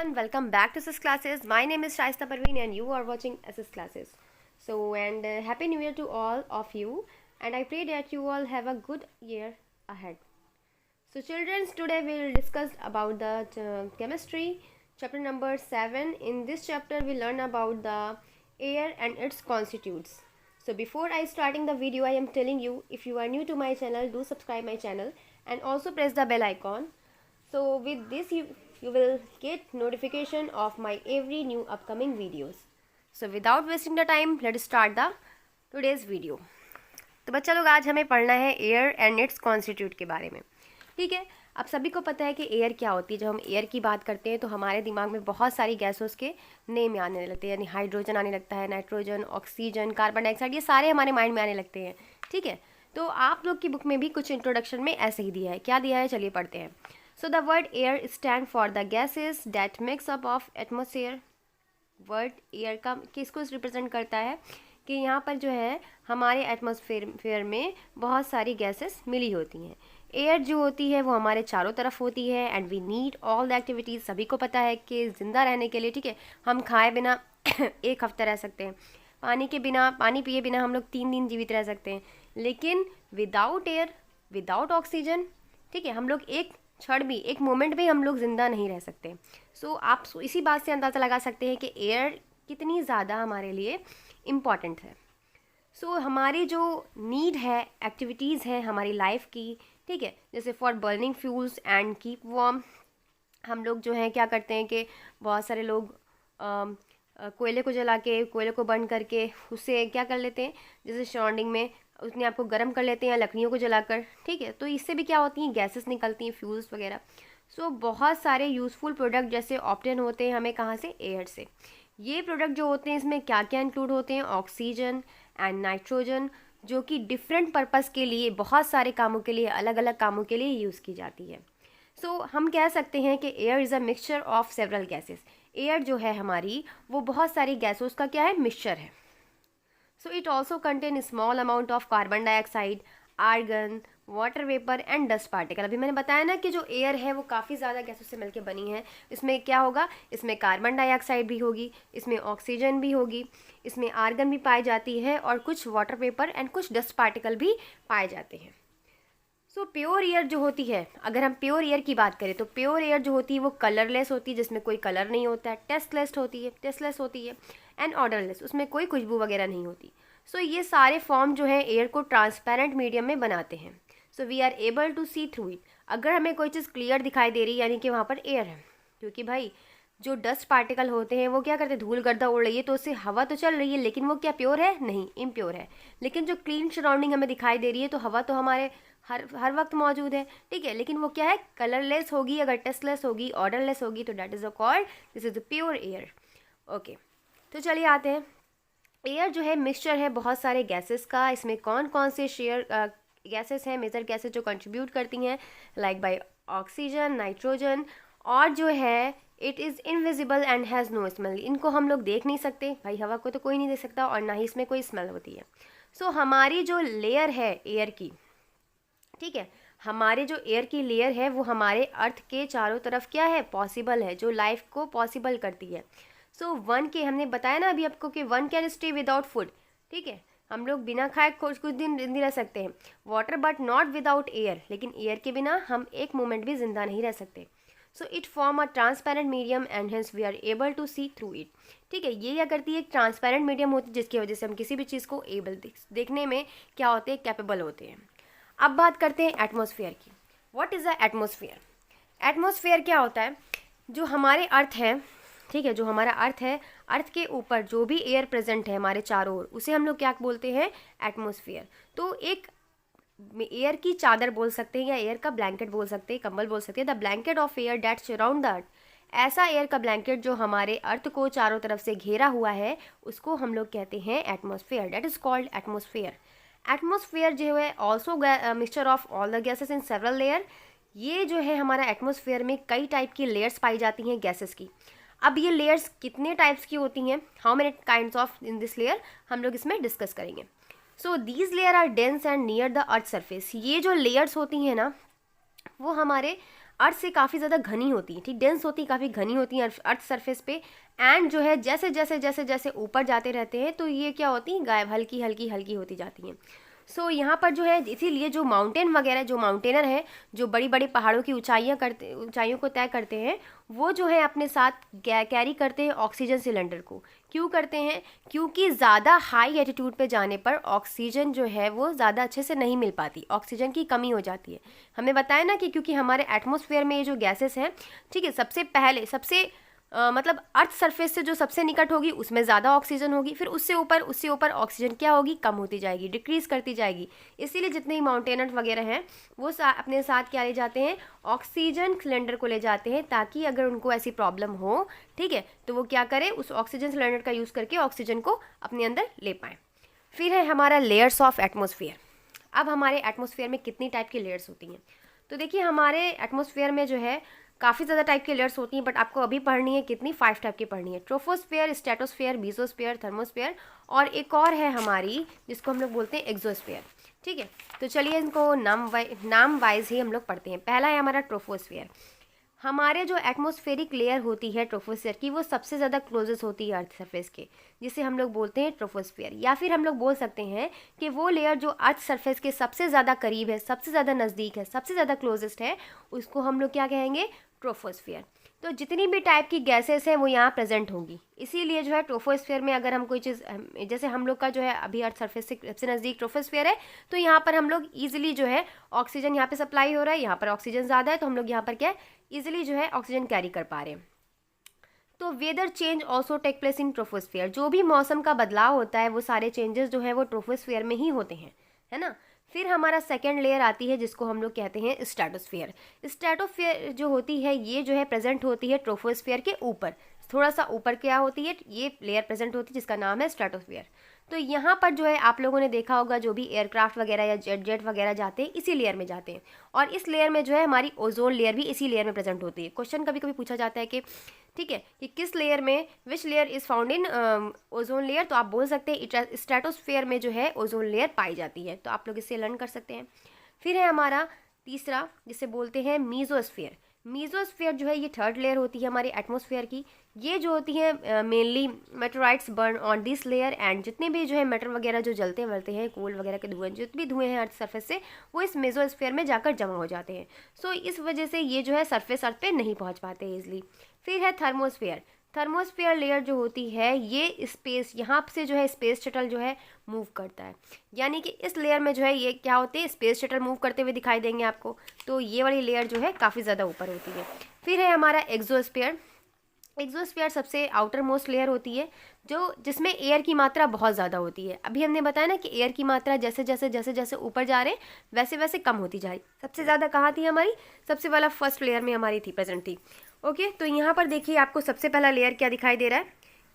everyone, welcome back to SS Classes. My name is Shaista Parveen and you are watching SS Classes. Happy New Year to all of you, and I pray that you all have a good year ahead. So children, today we will discuss about the chemistry chapter number 7. In this chapter we learn about the air and its constitutes. So before I starting the video, I am telling you, if you are new to my channel, do subscribe my channel and also press the bell icon. So with this you will get notification of my every new upcoming videos. So without wasting the time, let's start the today's video. तो बच्चा लोग, आज हमें पढ़ना है air and it's constitute के बारे में. ठीक है, अब सभी को पता है कि एयर क्या होती है. जब हम एयर की बात करते हैं तो हमारे दिमाग में बहुत सारी गैसों के नेम आने लगते हैं, यानी हाइड्रोजन आने लगता है, नाइट्रोजन, ऑक्सीजन, कार्बन डाइऑक्साइड, ये सारे हमारे माइंड में आने लगते हैं. ठीक है, तो आप लोग की बुक में भी कुछ इंट्रोडक्शन में ऐसे ही दिया है. क्या दिया है, चलिए पढ़ते हैं. So the word air stand for the gases that mix up of atmosphere. Word air का किसको रिप्रेजेंट करता है कि यहाँ पर जो है हमारे एटमॉस्फेयर में बहुत सारी गैसेस मिली होती हैं. एयर जो होती है वो हमारे चारों तरफ होती है and we need all the activities. सभी को पता है कि ज़िंदा रहने के लिए, ठीक है, हम खाए बिना 1 हफ्ता रह सकते हैं, पानी पिए बिना हम लोग 3 दिन जीवित रह सकते हैं, लेकिन विदाउट एयर, विदाउट ऑक्सीजन, ठीक है, हम लोग एक क्षण भी, एक मोमेंट भी हम लोग ज़िंदा नहीं रह सकते. सो आप इसी बात से अंदाज़ा लगा सकते हैं कि एयर कितनी ज़्यादा हमारे लिए इम्पॉर्टेंट है. सो हमारी जो नीड है, एक्टिविटीज़ है हमारी लाइफ की, ठीक है, जैसे for burning fuels and keep warm. हम लोग जो है क्या करते हैं कि बहुत सारे लोग कोयले को जला के, कोयले को बर्न करके उससे क्या कर लेते हैं, जैसे सराउंडिंग में उसने आपको गर्म कर लेते हैं लकड़ियों को जलाकर. ठीक है, तो इससे भी क्या होती हैं, गैसेस निकलती हैं, फ्यूल्स वगैरह. सो बहुत सारे यूज़फुल प्रोडक्ट जैसे ऑब्टेन होते हैं हमें कहाँ से, एयर से. ये प्रोडक्ट जो होते हैं इसमें क्या क्या इंक्लूड होते हैं, ऑक्सीजन एंड नाइट्रोजन, जो कि डिफरेंट पर्पस के लिए, बहुत सारे कामों के लिए, अलग अलग कामों के लिए यूज़ की जाती है. सो हम कह सकते हैं कि air is a mixture of several gases. Air जो है हमारी वो बहुत सारी गैसों का क्या है, मिक्सचर है. So it also contain small amount of carbon dioxide, argon, water vapour and dust particle. अभी मैंने बताया ना कि जो एयर है वो काफ़ी ज़्यादा गैसों से मिलकर बनी है. इसमें क्या होगा, इसमें कार्बन डाइऑक्साइड भी होगी, इसमें ऑक्सीजन भी होगी, इसमें आर्गन भी पाई जाती है और कुछ वाटर वेपर एंड कुछ डस्ट पार्टिकल भी पाए जाते हैं. सो प्योर एयर जो होती है, अगर हम प्योर एयर की बात करें तो प्योर एयर जो होती है वो कलरलेस होती है, जिसमें कोई कलर नहीं होता है, टेस्टलेस होती है एंड ऑर्डरलेस, उसमें कोई खुशबू वगैरह नहीं होती. सो ये सारे फॉर्म जो है एयर को ट्रांसपेरेंट मीडियम में बनाते हैं. So we are able to see through it. अगर हमें कोई चीज़ क्लियर दिखाई दे रही है यानी कि वहाँ पर एयर है, क्योंकि भाई जो डस्ट पार्टिकल होते हैं वो क्या करते हैं, धूल गर्दा उड़ रही है तो उससे हवा तो चल रही है, लेकिन वो क्या प्योर है, नहीं, इम्प्योर है. लेकिन जो क्लीन सराउंडिंग हमें दिखाई दे रही है तो हवा तो हमारे हर वक्त मौजूद है, ठीक है, लेकिन वो क्या है, कलरलेस होगी, अगर टेस्टलेस होगी, ऑर्डरलेस होगी, तो that is a called, this is the pure air. Okay, तो चलिए आते हैं. एयर जो है मिक्सचर है बहुत सारे गैसेस का. इसमें कौन कौन से गैसेस हैं, मेजर गैसेस जो कंट्रीब्यूट करती हैं, लाइक बाय ऑक्सीजन, नाइट्रोजन, और जो है it is invisible and has no smell. इनको हम लोग देख नहीं सकते, भाई हवा को तो कोई नहीं देख सकता, और ना ही इसमें कोई स्मेल होती है. सो हमारी जो लेयर है एयर की, ठीक है, हमारे जो एयर की लेयर है वो हमारे अर्थ के चारों तरफ क्या है, पॉसिबल है, जो लाइफ को पॉसिबल करती है. सो वन के हमने बताया ना अभी आपको कि one can stay without food. ठीक है, हम लोग बिना खाए कुछ दिन जिंदा रह सकते हैं. Water but not without air, लेकिन एयर के बिना हम एक मोमेंट भी जिंदा नहीं रह सकते. So it form a transparent medium and hence we are able to see through it. ठीक है, ये क्या करती है, एक ट्रांसपेरेंट मीडियम होती है जिसकी वजह से हम किसी भी चीज़ को देखने में क्या होते हैं, कैपेबल होते हैं. अब बात करते हैं एटमॉस्फेयर की. What is the atmosphere. Atmosphere क्या होता है, जो हमारे अर्थ है, ठीक है, जो हमारा अर्थ है, अर्थ के ऊपर जो भी एयर प्रेजेंट है हमारे चारों ओर, उसे हम लोग क्या बोलते हैं, एटमॉस्फेयर. तो एक एयर की चादर बोल सकते हैं या एयर का ब्लैंकेट बोल सकते हैं, कंबल बोल सकते हैं. The blanket of air that surround the earth. ऐसा एयर का ब्लैंकेट जो हमारे अर्थ को चारों तरफ से घेरा हुआ है, उसको हम लोग कहते हैं atmosphere. That is called atmosphere. Atmosphere जो है also mixture of all the gases in several layer. ये जो है हमारा एटमॉस्फेयर में कई टाइप की लेयर्स पाई जाती हैं गैसेस की. अब ये लेयर्स कितने टाइप्स की होती हैं, how many kinds of in this layer, हम लोग इसमें डिस्कस करेंगे. So these layer are dense and near the earth surface. ये जो लेयर्स होती हैं ना वो हमारे अर्थ से काफ़ी ज़्यादा घनी होती है, ठीक, डेंस होती है, काफ़ी घनी होती है अर्थ सरफेस पे। एंड जो है जैसे जैसे जैसे जैसे ऊपर जाते रहते हैं तो ये क्या होती हैं, गायब, हल्की हल्की हल्की होती जाती हैं। सो यहाँ पर जो है इसीलिए जो माउंटेन वगैरह, जो माउंटेनर है, जो बड़ी बड़ी पहाड़ों की ऊंचाइयों को तय करते हैं, वो जो है अपने साथ कैरी करते हैं ऑक्सीजन सिलेंडर को। क्यों करते हैं? क्योंकि ज़्यादा हाई एटीट्यूड पे जाने पर ऑक्सीजन जो है वो ज़्यादा अच्छे से नहीं मिल पाती, ऑक्सीजन की कमी हो जाती है। हमने बताया ना कि क्योंकि हमारे एटमॉस्फेयर में ये जो गैसेस हैं, ठीक है, सबसे पहले मतलब अर्थ सरफेस से जो सबसे निकट होगी उसमें ज़्यादा ऑक्सीजन होगी, फिर उससे ऊपर ऑक्सीजन क्या होगी, कम होती जाएगी, डिक्रीज करती जाएगी। इसीलिए जितने ही माउंटेनर वगैरह हैं वो अपने साथ क्या ले जाते हैं, ऑक्सीजन सिलेंडर को ले जाते हैं, ताकि अगर उनको ऐसी प्रॉब्लम हो, ठीक है, तो वो क्या करें, उस ऑक्सीजन सिलेंडर का यूज़ करके ऑक्सीजन को अपने अंदर ले पाएँ। फिर है हमारा लेयर्स ऑफ एटमोसफियर। अब हमारे एटमोसफियर में कितनी टाइप की लेयर्स होती हैं? तो देखिए हमारे एटमोसफियर में जो है काफ़ी ज़्यादा टाइप की लेयर्स होती हैं, बट आपको अभी पढ़नी है कितनी, 5 टाइप की पढ़नी है। ट्रोफोस्फेयर, स्ट्रेटोस्फेयर, मेसोस्फेयर, थर्मोस्फेयर, और एक और है हमारी जिसको हम लोग बोलते हैं एक्सोस्फेयर। ठीक है, तो चलिए इनको नाम वाइज ही हम लोग पढ़ते हैं। पहला है हमारा ट्रोफोस्फेयर। हमारे जो एटमॉस्फेरिक लेयर होती है ट्रोफोस्फेयर की, वो सबसे ज़्यादा क्लोजेस्ट होती है अर्थ सरफेस के, जिसे हम लोग बोलते हैं ट्रोफोस्फेयर। या फिर हम लोग बोल सकते हैं कि वो लेयर जो अर्थ सरफेस के सबसे ज़्यादा करीब है, सबसे ज़्यादा नज़दीक है, सबसे ज़्यादा क्लोजेस्ट है, उसको हम लोग क्या कहेंगे, ट्रोफोस्फेयर। तो जितनी भी टाइप की गैसेस हैं वो यहाँ प्रेजेंट होंगी। इसीलिए जो है ट्रोफोस्फेयर में अगर हम कोई चीज़, जैसे हम लोग का जो है अभी अर्थ सरफेस से सबसे नज़दीक ट्रोफोस्फेयर है, तो यहाँ पर हम लोग ईजिली जो है ऑक्सीजन यहाँ पे सप्लाई हो रहा है, यहाँ पर ऑक्सीजन ज़्यादा है, तो हम लोग यहाँ पर क्या ईजिली जो है ऑक्सीजन कैरी कर पा रहे हैं। तो weather change also take place in troposphere. जो भी मौसम का बदलाव होता है वो सारे चेंजेस जो है वो ट्रोफोस्फेयर में ही होते हैं, है ना। फिर हमारा सेकेंड लेयर आती है जिसको हम लोग कहते हैं स्ट्रेटोस्फेयर। स्ट्रेटोस्फेयर जो होती है ये जो है प्रेजेंट होती है ट्रोफोस्फेयर के ऊपर, थोड़ा सा ऊपर क्या होती है, ये लेयर प्रेजेंट होती है जिसका नाम है स्ट्रेटोस्फेयर। तो यहाँ पर जो है आप लोगों ने देखा होगा जो भी एयरक्राफ्ट वगैरह या जेट वगैरह जाते हैं इसी लेयर में जाते हैं, और इस लेयर में जो है हमारी ओजोन लेयर भी इसी लेयर में प्रेजेंट होती है। क्वेश्चन कभी कभी पूछा जाता है कि ठीक है कि किस लेयर में, which layer is found in ozone layer, तो आप बोल सकते हैं स्ट्रेटोस्फेयर में जो है ओजोन लेयर पाई जाती है। तो आप लोग इससे लर्न कर सकते हैं। फिर है हमारा तीसरा जिसे बोलते हैं मीजोस्फेयर। मीजोस्फेयर जो है ये थर्ड लेयर होती है हमारे एटमॉस्फेयर की। ये जो होती है mainly meteorites burn on this layer, and जितने भी जो है मेटल वगैरह जो जलते वलते हैं, कोल वगैरह के धुएं, जितने भी धुएं हैं अर्थ सरफेस से, वो इस मेजोस्फेयर में जाकर जमा हो जाते हैं। सो इस वजह से ये जो है सरफेस अर्थ पे नहीं पहुंच पाते इजली। फिर है थर्मोस्फेयर। थर्मोस्फेयर लेयर जो होती है ये स्पेस, यहाँ से जो है स्पेस शटल जो है मूव करता है, यानी कि इस लेयर में जो है ये क्या होते हैं, स्पेस शटल मूव करते हुए दिखाई देंगे आपको। तो ये वाली लेयर जो है काफ़ी ज़्यादा ऊपर होती है। फिर है हमारा एक्सोस्फेयर। एक्सोस्फेयर सबसे आउटर मोस्ट लेयर होती है जिसमें एयर की मात्रा बहुत ज़्यादा होती है। अभी हमने बताया ना कि एयर की मात्रा जैसे जैसे जैसे जैसे ऊपर जा रहे हैं वैसे वैसे कम होती जा रही। सबसे ज़्यादा कहाँ थी हमारी, सबसे वाला फर्स्ट लेयर में हमारी थी, प्रेजेंट थी। ओके, तो यहाँ पर देखिए आपको सबसे पहला लेयर क्या दिखाई दे रहा है,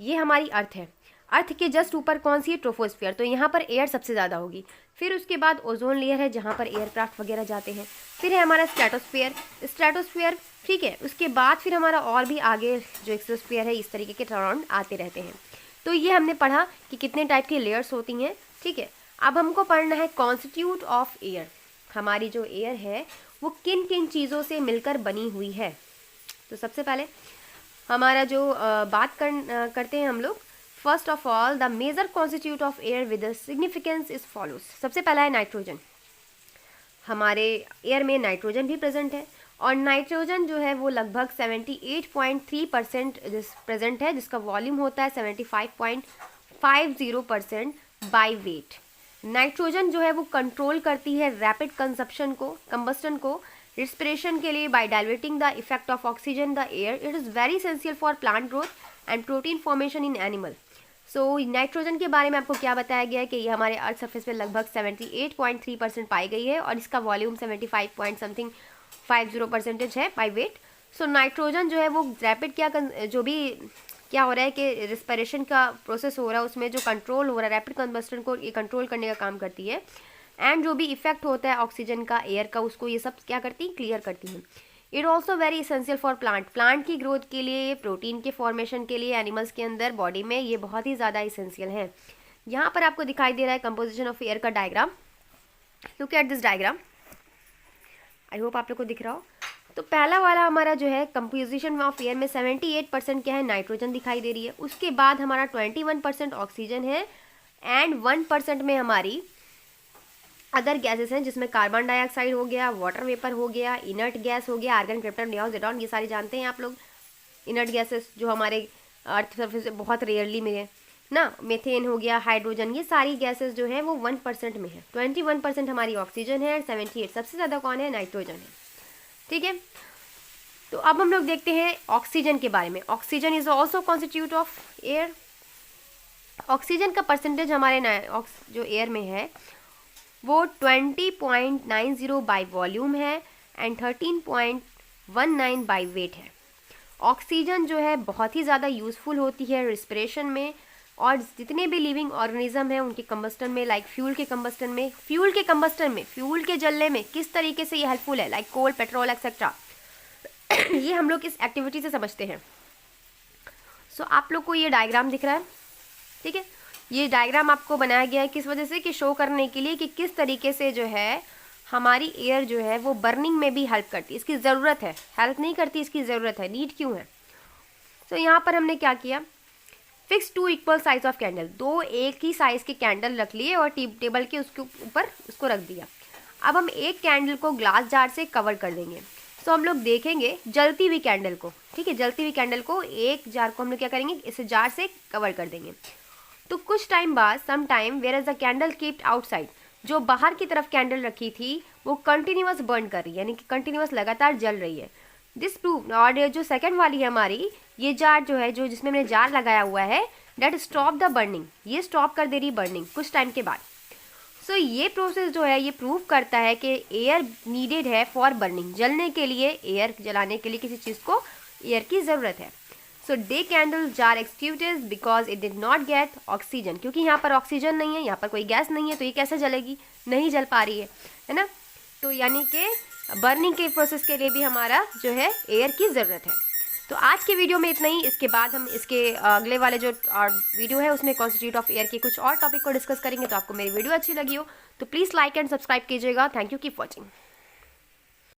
ये हमारी अर्थ है। अर्थ के जस्ट ऊपर कौन सी है, ट्रोफोस्फियर, तो यहाँ पर एयर सबसे ज़्यादा होगी। फिर उसके बाद ओजोन लेयर है जहाँ पर एयरक्राफ्ट वगैरह जाते हैं। फिर है हमारा स्ट्रेटोस्फियर, ठीक है। उसके बाद फिर हमारा और भी आगे जो एक्सोस्फियर है इस तरीके के अराउंड आते रहते हैं। तो ये हमने पढ़ा कि कितने टाइप की लेयर्स होती हैं, ठीक है। अब हमको पढ़ना है कॉन्स्टिट्यूट ऑफ एयर। हमारी जो एयर है वो किन किन चीज़ों से मिलकर बनी हुई है। तो सबसे पहले हमारा जो बात करते हैं हम लोग, first of all the major constitute of air with significance is follows. सबसे पहला है नाइट्रोजन। हमारे एयर में नाइट्रोजन भी प्रेजेंट है, और नाइट्रोजन जो है वो लगभग 78.3% प्रेजेंट है, जिसका वॉल्यूम होता है 75.50% बाय वेट। नाइट्रोजन जो है वो कंट्रोल करती है रैपिड कंबस्टन को रिस्पिरेशन के लिए by diluting the effect of oxygen the air. It is very essential for plant growth and protein formation in animal. So nitrogen के बारे में आपको क्या बताया गया है कि ये हमारे अर्थ सरफेस पे लगभग 78.3% पाई गई है, और इसका वॉल्यूम 75.50% है बाई वेट। सो नाइट्रोजन जो है वो रैपिड जो भी क्या हो रहा है कि रिस्पिरेशन का प्रोसेस हो रहा है उसमें जो कंट्रोल हो रहा है, रैपिड कंबस्टन को ये कंट्रोल करने का काम करती है, एंड जो भी इफेक्ट होता है ऑक्सीजन का, एयर का, उसको ये सब क्या करती है, क्लियर करती है। It also very essential for plant की ग्रोथ के लिए, प्रोटीन के फॉर्मेशन के लिए, एनिमल्स के अंदर बॉडी में ये बहुत ही ज़्यादा इसेंशियल है। यहाँ पर आपको दिखाई दे रहा है कंपोजिशन ऑफ एयर का diagram. Look at this diagram, I hope आप लोग को दिख रहा हो। तो पहला वाला हमारा जो है कंपोजिशन ऑफ एयर में 78% क्या है, नाइट्रोजन दिखाई दे रही है। उसके बाद हमारा 21% ऑक्सीजन है एंड 1% में हमारी अदर गैसेस हैं, जिसमें कार्बन डाइऑक्साइड हो गया, वाटर वेपर हो गया, इनर्ट गैस हो गया, आर्गन, क्रिप्टन, नियॉन, ज़ेटॉन, ये सारे जानते हैं आप लोग। इनर्ट गैसेस जो हमारे अर्थ सरफेस से बहुत रेयरली मिले ना, मेथेन हो गया, हाइड्रोजन, ये सारी गैसेस जो है वो 1% में है। 21% हमारी ऑक्सीजन है, 78 सबसे ज़्यादा कौन है, नाइट्रोजन है। ठीक है, तो अब हम लोग देखते हैं ऑक्सीजन के बारे में। Oxygen is also constitute of air. Oxygen का परसेंटेज हमारे जो एयर में है वो 20.90 बाई वॉल्यूम है एंड 13.19 बाई वेट है। ऑक्सीजन जो है बहुत ही ज़्यादा यूज़फुल होती है रिस्पिरेशन में, और जितने भी लिविंग ऑर्गेनिज्म हैं उनके कंबस्टन में, लाइक फ्यूल के कंबस्टन में, फ्यूल के जलने में किस तरीके से ये हेल्पफुल है, लाइक कोल, पेट्रोल एक्सेट्रा। ये हम लोग इस एक्टिविटी से समझते हैं। सो आप लोग को ये डायग्राम दिख रहा है, ठीक है। ये डायग्राम आपको बनाया गया है किस वजह से, कि शो करने के लिए कि किस तरीके से जो है हमारी एयर जो है वो बर्निंग में भी हेल्प करती है। इसकी ज़रूरत है, हेल्प नहीं करती, इसकी ज़रूरत है। नीड क्यों है? तो यहाँ पर हमने क्या किया, fix 2 equal size of candle, 2 एक ही साइज़ के कैंडल रख लिए और टेबल के उसके ऊपर उसको रख दिया। अब हम एक कैंडल को ग्लास जार से कवर कर देंगे। तो हम लोग देखेंगे जलती हुई कैंडल को, ठीक है, जलती हुई कैंडल को, एक जार को हम लोग क्या करेंगे, इसे जार से कवर कर देंगे। तो कुछ टाइम बाद, some time, whereas the candle keeped outside, जो बाहर की तरफ कैंडल रखी थी वो कंटिन्यूअस बर्न कर रही है, यानी कि कंटिन्यूअस लगातार जल रही है। दिस प्रूव, और जो सेकंड वाली है हमारी, ये जार जो है, जो जिसमें हमने जार लगाया हुआ है, डेट स्टॉप द बर्निंग, ये स्टॉप कर दे रही बर्निंग कुछ टाइम के बाद। सो ये प्रोसेस जो है ये प्रूव करता है कि एयर नीडेड है फॉर बर्निंग, जलने के लिए, एयर जलाने के लिए किसी चीज़ को एयर की ज़रूरत है। So the candle jar executed because it did not get oxygen, क्योंकि यहाँ पर ऑक्सीजन नहीं है, यहाँ पर कोई गैस नहीं है, तो ये कैसे जलेगी, नहीं जल पा रही है ना। तो यानी कि बर्निंग के प्रोसेस के लिए भी हमारा जो है एयर की ज़रूरत है। तो आज के वीडियो में इतना ही। इसके बाद हम इसके अगले वाले जो वीडियो है उसमें कॉन्स्टिट्यूट ऑफ एयर के कुछ और टॉपिक को डिस्कस करेंगे। तो आपको मेरी वीडियो अच्छी लगी हो तो प्लीज़ लाइक एंड सब्सक्राइब कीजिएगा। Thank you, keep watching.